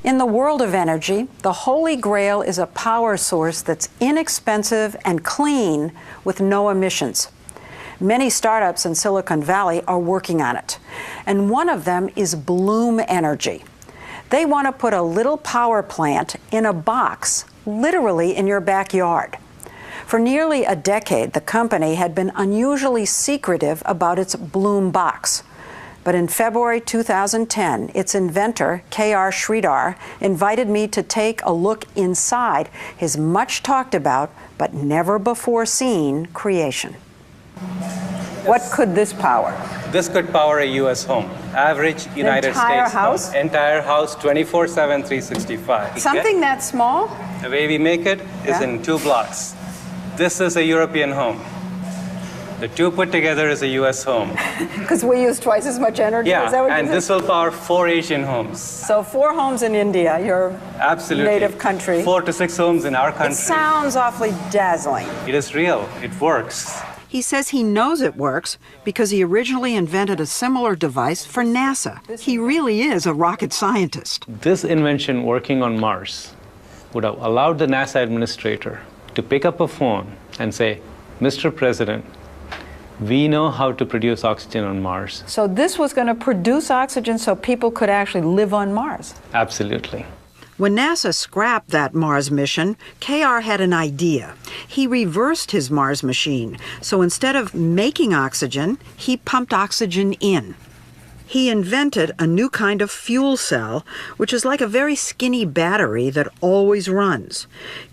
In the world of energy, the Holy Grail is a power source that's inexpensive and clean with no emissions. Many startups in Silicon Valley are working on it, and one of them is Bloom Energy. They want to put a little power plant in a box, literally in your backyard. For nearly a decade, the company had been unusually secretive about its Bloom box. But in February 2010, its inventor, K.R. Sridhar, invited me to take a look inside his much talked about but never before seen creation. What could this power? This could power a U.S. home. Average United States house? home. Entire house, 24/7, 365. Something that small? The way we make it is in 2 blocks. This is a European home. The 2 put together is a U.S. home. Because we use twice as much energy? Yeah, is that what and this will power 4 Asian homes. So 4 homes in India, your native country. 4 to 6 homes in our country. It sounds awfully dazzling. It is real. It works. He says he knows it works because he originally invented a similar device for NASA. He really is a rocket scientist. This invention working on Mars would have allowed the NASA administrator to pick up a phone and say, Mr. President, we know how to produce oxygen on Mars. So this was going to produce oxygen so people could actually live on Mars? Absolutely. When NASA scrapped that Mars mission, KR had an idea. He reversed his Mars machine, so instead of making oxygen, he pumped oxygen in. He invented a new kind of fuel cell, which is like a very skinny battery that always runs.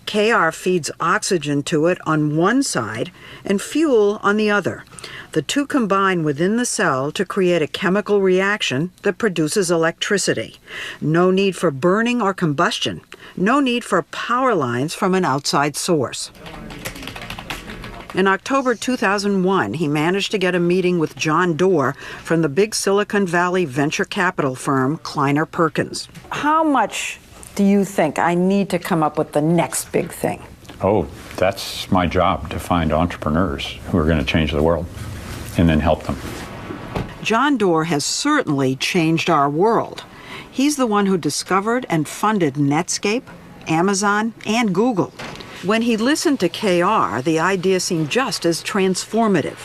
KR feeds oxygen to it on one side and fuel on the other. The two combine within the cell to create a chemical reaction that produces electricity. No need for burning or combustion. No need for power lines from an outside source. In October 2001, he managed to get a meeting with John Doerr from the big Silicon Valley venture capital firm Kleiner Perkins. How much do you think I need to come up with the next big thing? Oh, that's my job, to find entrepreneurs who are going to change the world and then help them. John Doerr has certainly changed our world. He's the one who discovered and funded Netscape, Amazon, and Google. When he listened to KR, the idea seemed just as transformative.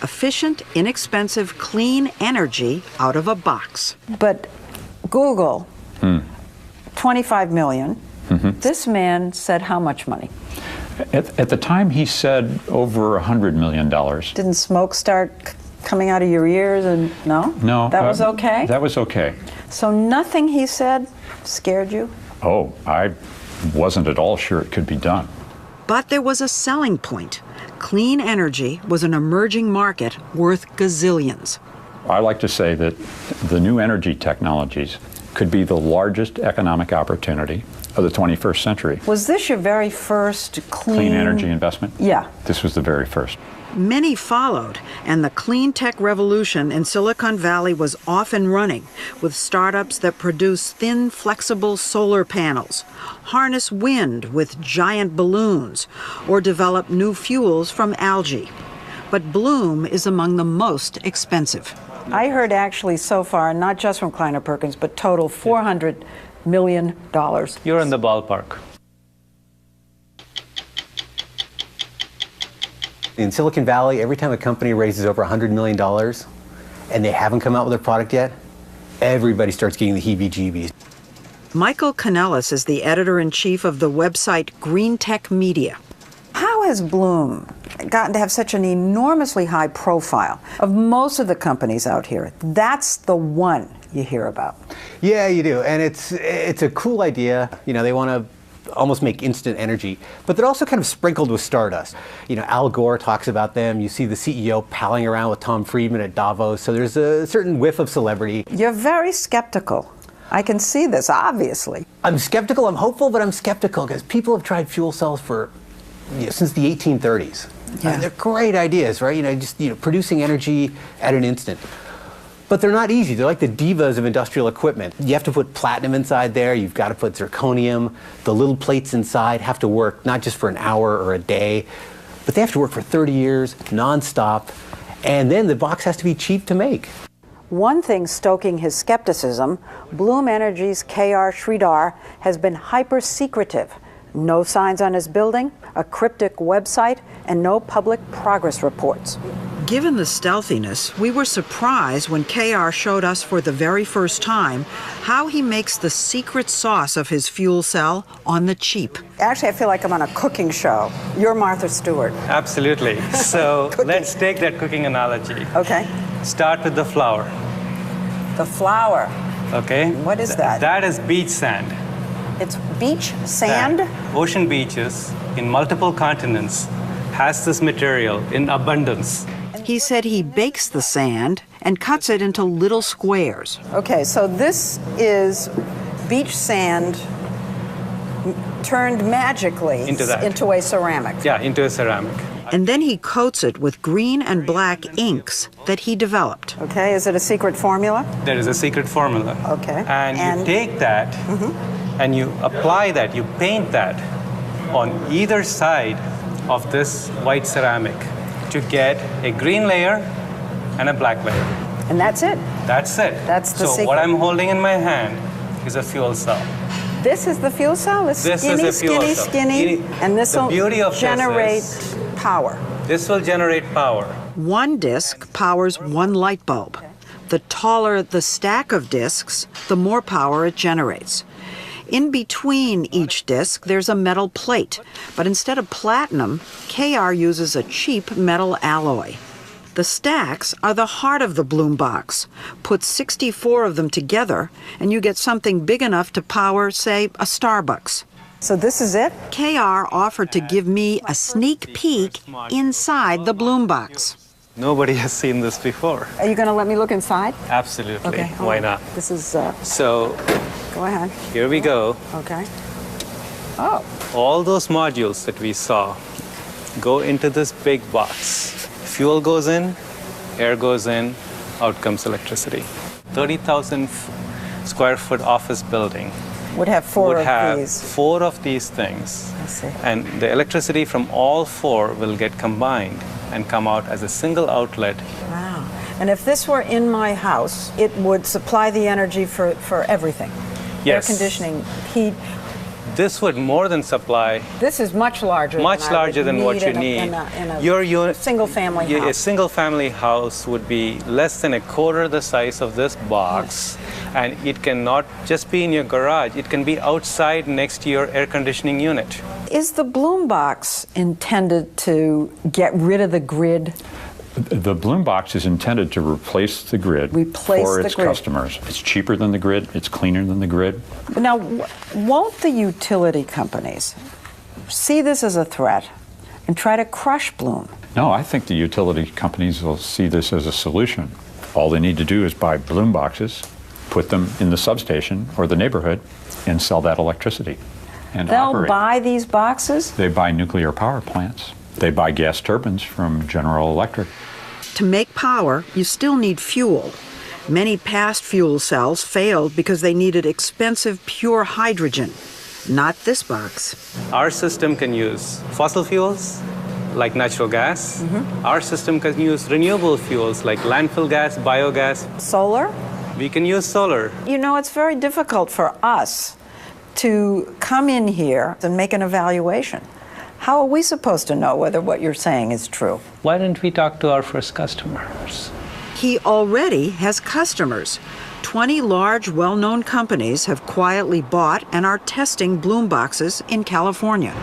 Efficient, inexpensive, clean energy out of a box. But Google, 25 million. This man said how much money? At the time, he said over $100 million. Didn't smoke start coming out of your ears? And no? No. That was okay? That was okay. So nothing he said scared you? Oh, I wasn't at all sure it could be done. But there was a selling point. Clean energy was an emerging market worth gazillions. I like to say that the new energy technologies could be the largest economic opportunity of the 21st century. Was this your very first Clean energy investment? Yeah. This was the very first. Many followed, and the clean tech revolution in Silicon Valley was off and running, with startups that produce thin, flexible solar panels, harness wind with giant balloons, or develop new fuels from algae. But Bloom is among the most expensive. I heard actually so far, not just from Kleiner Perkins, but total $400 million. You're in the ballpark. In Silicon Valley, every time a company raises over $100 million and they haven't come out with a product yet, everybody starts getting the heebie-jeebies. Michael Kanellis is the editor-in-chief of the website Green Tech Media. How has Bloom gotten to have such an enormously high profile of most of the companies out here? That's the one you hear about. Yeah, you do, and it's a cool idea. You know, they want to almost make instant energy, but they're also kind of sprinkled with stardust. You know, Al Gore talks about them. You see the CEO palling around with Tom Friedman at Davos, so there's a certain whiff of celebrity. You're very skeptical. I can see this, obviously. I'm skeptical, I'm hopeful, but I'm skeptical because people have tried fuel cells for, since the 1830s. Yeah. They're great ideas, right? Just producing energy at an instant. But they're not easy. They're like the divas of industrial equipment. You have to put platinum inside there. You've got to put zirconium. The little plates inside have to work not just for an hour or a day, but they have to work for 30 years, nonstop. And then the box has to be cheap to make. One thing stoking his skepticism, Bloom Energy's K.R. Sridhar has been hyper-secretive. No signs on his building, a cryptic website, and no public progress reports. Given the stealthiness, we were surprised when K.R. showed us for the very first time how he makes the secret sauce of his fuel cell on the cheap. Actually, I feel like I'm on a cooking show. You're Martha Stewart. Absolutely. So let's take that cooking analogy. Okay. Start with the flour. The flour. Okay. What is that? That is beach sand. It's beach sand? Ocean beaches in multiple continents has this material in abundance. He said he bakes the sand and cuts it into little squares. Okay, so this is beach sand turned magically into a ceramic. Yeah, into a ceramic. And then he coats it with green and black inks that he developed. Okay, is it a secret formula? There is a secret formula. Okay. And you take that and you apply that, you paint that on either side of this white ceramic to get a green layer and a black layer. And that's it? That's it. That's the secret. So what I'm holding in my hand is a fuel cell. This is the fuel cell? It's This skinny, is a fuel skinny, cell. skinny, and this will generate this power. This will generate power. One disc powers one light bulb. The taller the stack of discs, the more power it generates. In between each disc, there's a metal plate, but instead of platinum, KR uses a cheap metal alloy. The stacks are the heart of the Bloom box. Put 64 of them together, and you get something big enough to power, say, a Starbucks. So this is it? KR offered to give me a sneak peek inside the Bloom box. Nobody has seen this before. Are you going to let me look inside? Absolutely. Okay. Why not? This is... So, go ahead. here we go. Okay. Oh. All those modules that we saw go into this big box. Fuel goes in, air goes in, out comes electricity. 30,000 square foot office building would have four of these things. I see. And the electricity from all four will get combined and come out as a single outlet. Wow. And if this were in my house, it would supply the energy for everything. Yes. Air conditioning, heat. This would more than supply. This is much larger. Much larger than what you need. In a Your unit, single-family house. A single-family house would be less than a quarter the size of this box, and it cannot just be in your garage. It can be outside next to your air conditioning unit. Is the Bloom box intended to get rid of the grid? The Bloom box is intended to replace the grid for its customers. It's cheaper than the grid. It's cleaner than the grid. Now, won't the utility companies see this as a threat and try to crush Bloom? No, I think the utility companies will see this as a solution. All they need to do is buy Bloom boxes, put them in the substation or the neighborhood, and sell that electricity and operate. They'll buy these boxes? They buy nuclear power plants. They buy gas turbines from General Electric. To make power, you still need fuel. Many past fuel cells failed because they needed expensive pure hydrogen. Not this box. Our system can use fossil fuels, like natural gas. Our system can use renewable fuels, like landfill gas, biogas. Solar? We can use solar. You know, it's very difficult for us to come in here and make an evaluation. How are we supposed to know whether what you're saying is true? Why don't we talk to our first customers? He already has customers. 20 large, well-known companies have quietly bought and are testing Bloom boxes in California.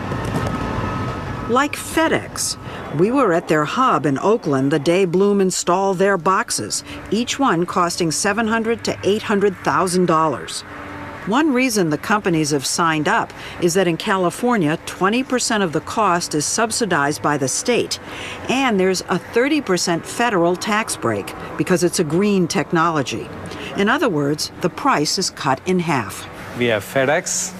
Like FedEx. We were at their hub in Oakland the day Bloom installed their boxes, each one costing $700,000 to $800,000. One reason the companies have signed up is that in California, 20% of the cost is subsidized by the state, and there's a 30% federal tax break because it's a green technology. In other words, the price is cut in half. We have FedEx,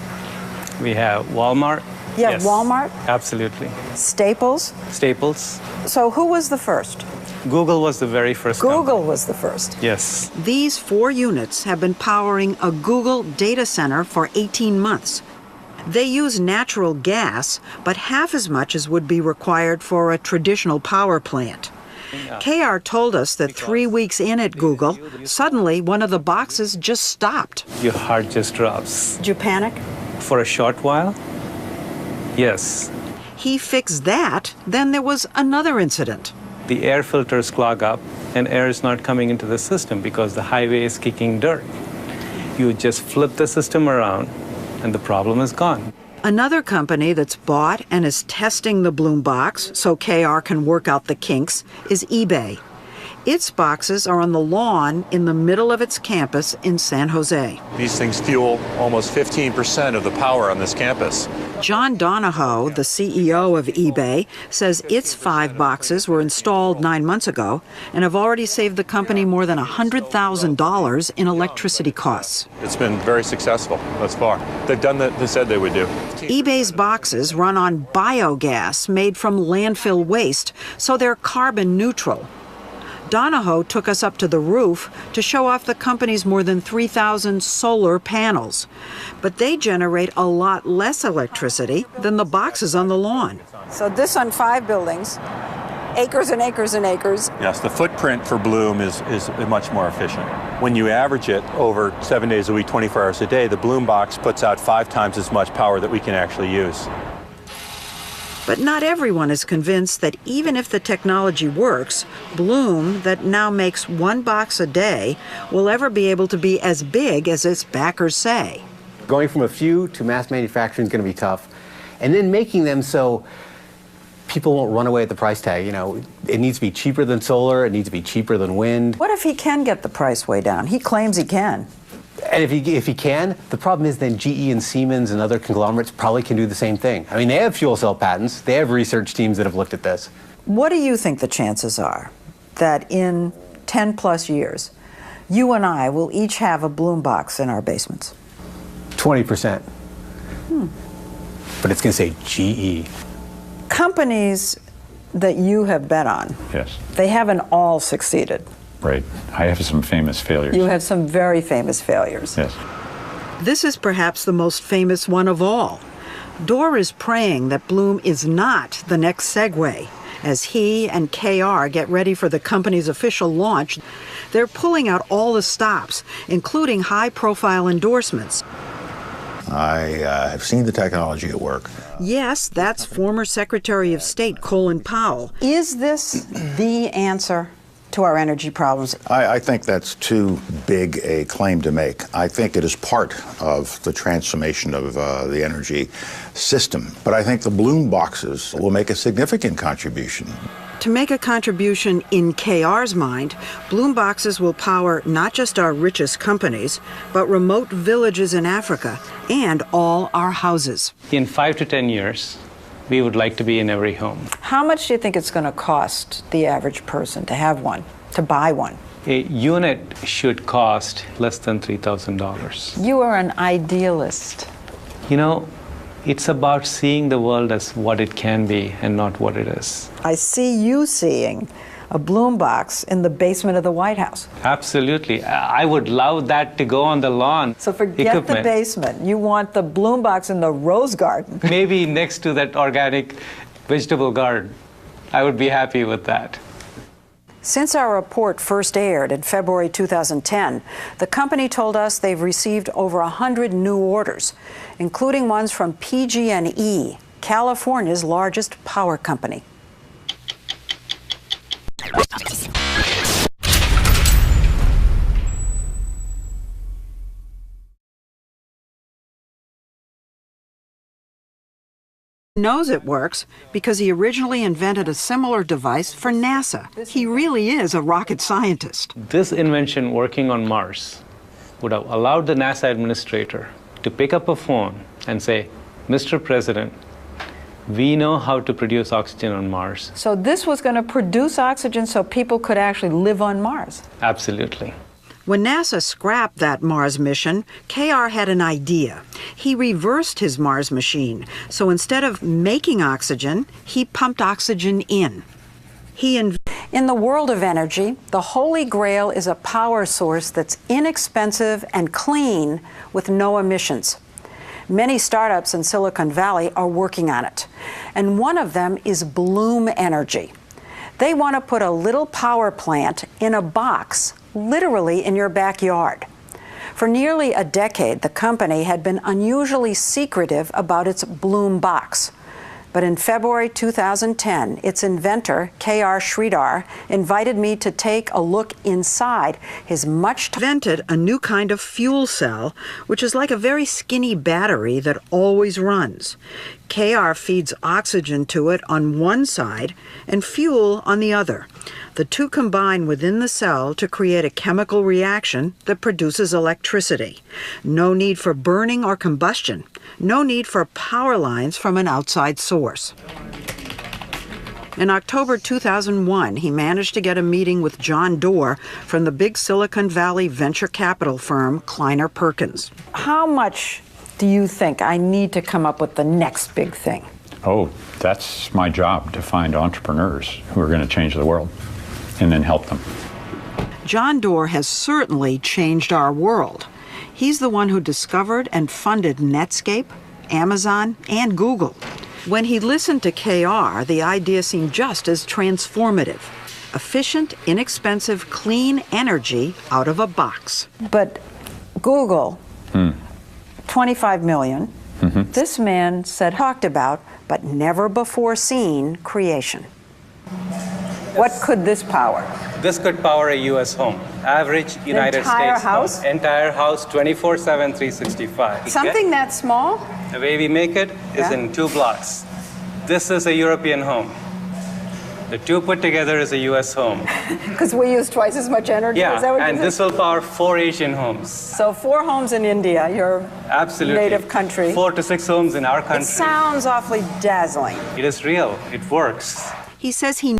we have Walmart. Yeah, yes. Walmart? Absolutely. Staples? Staples. So who was the first? Google was the very first Google was the first. Yes. These 4 units have been powering a Google data center for 18 months. They use natural gas, but half as much as would be required for a traditional power plant. KR told us that 3 weeks in at Google, suddenly one of the boxes just stopped. Your heart just drops. Did you panic? For a short while, yes. He fixed that, then there was another incident. The air filters clog up and air is not coming into the system because the highway is kicking dirt. You just flip the system around and the problem is gone. Another company that's bought and is testing the Bloom box so KR can work out the kinks is eBay. Its boxes are on the lawn in the middle of its campus in San Jose. These things fuel almost 15% of the power on this campus. John Donahoe, the CEO of eBay, says its 5 boxes were installed 9 months ago and have already saved the company more than $100,000 in electricity costs. It's been very successful thus far. They've done what they said they would do. eBay's boxes run on biogas made from landfill waste, so they're carbon neutral. Donahoe took us up to the roof to show off the company's more than 3,000 solar panels. But they generate a lot less electricity than the boxes on the lawn. So this on 5 buildings, acres and acres and acres. Yes, the footprint for Bloom is much more efficient. When you average it over 7 days a week, 24 hours a day, the Bloom box puts out 5 times as much power that we can actually use. But not everyone is convinced that even if the technology works, Bloom, that now makes 1 box a day, will ever be able to be as big as its backers say. Going from a few to mass manufacturing is going to be tough. And then making them so people won't run away at the price tag. You know, it needs to be cheaper than solar, it needs to be cheaper than wind. What if he can get the price way down? He claims he can. And if he can, the problem is then GE and Siemens and other conglomerates probably can do the same thing. I mean, they have fuel cell patents. They have research teams that have looked at this. What do you think the chances are that in 10 plus years, you and I will each have a Bloom box in our basements? 20%. But it's going to say GE. Companies that you have bet on, Yes. they haven't all succeeded. Right. I have some famous failures. You have some very famous failures. Yes. This is perhaps the most famous one of all. Dorr is praying that Bloom is not the next Segway. As he and KR get ready for the company's official launch, they're pulling out all the stops, including high-profile endorsements. I have seen the technology at work. Yes, that's former Secretary of State Colin Powell. Is this the answer to our energy problems? I think that's too big a claim to make. I think it is part of the transformation of the energy system. But I think the Bloom boxes will make a significant contribution. To make a contribution in KR's mind, Bloom boxes will power not just our richest companies, but remote villages in Africa and all our houses. In 5 to 10 years, we would like to be in every home. How much do you think it's going to cost the average person to have one, to buy one? A unit should cost less than $3,000. You are an idealist. You know, it's about seeing the world as what it can be and not what it is. I see you seeing a Bloom box in the basement of the White House. Absolutely. I would love that to go on the lawn. So forget the basement. You want the Bloom box in the rose garden. Maybe next to that organic vegetable garden. I would be happy with that. Since our report first aired in February 2010, the company told us they've received over 100 new orders, including ones from PG&E, California's largest power company. Knows it works because he originally invented a similar device for NASA. He really is a rocket scientist. This invention working on Mars would have allowed the NASA administrator to pick up a phone and say, Mr. President, we know how to produce oxygen on Mars. So this was going to produce oxygen so people could actually live on Mars? Absolutely. When NASA scrapped that Mars mission, KR had an idea. He reversed his Mars machine, so instead of making oxygen, he pumped oxygen in. In the world of energy, the Holy Grail is a power source that's inexpensive and clean with no emissions. Many startups in Silicon Valley are working on it, and one of them is Bloom Energy. They want to put a little power plant in a box, literally in your backyard. For nearly a decade, the company had been unusually secretive about its Bloom box. But in February 2010, its inventor, K.R. Sridhar, invited me to take a look inside his invented a new kind of fuel cell, which is like a very skinny battery that always runs. K.R. feeds oxygen to it on one side and fuel on the other. The two combine within the cell to create a chemical reaction that produces electricity. No need for burning or combustion. No need for power lines from an outside source. In October 2001, he managed to get a meeting with John Doerr from the big Silicon Valley venture capital firm Kleiner Perkins. How much do you think I need to come up with the next big thing? Oh, that's my job, to find entrepreneurs who are going to change the world and then help them. John Doerr has certainly changed our world. He's the one who discovered and funded Netscape, Amazon, and Google. When he listened to KR, the idea seemed just as transformative. Efficient, inexpensive, clean energy out of a box. But Google, 25 million. This man said, talked about, but never before seen creation. What could this power? This could power a U.S. home. Average United States house? Entire house, 24/7, 365. Something that small? The way we make it is in 2 blocks. This is a European home. The two put together is a U.S. home. Because we use twice as much energy? Yeah, is that what and this will power 4 Asian homes. So 4 homes in India, your native country. 4 to 6 homes in our country. It sounds awfully dazzling. It is real. It works. He says he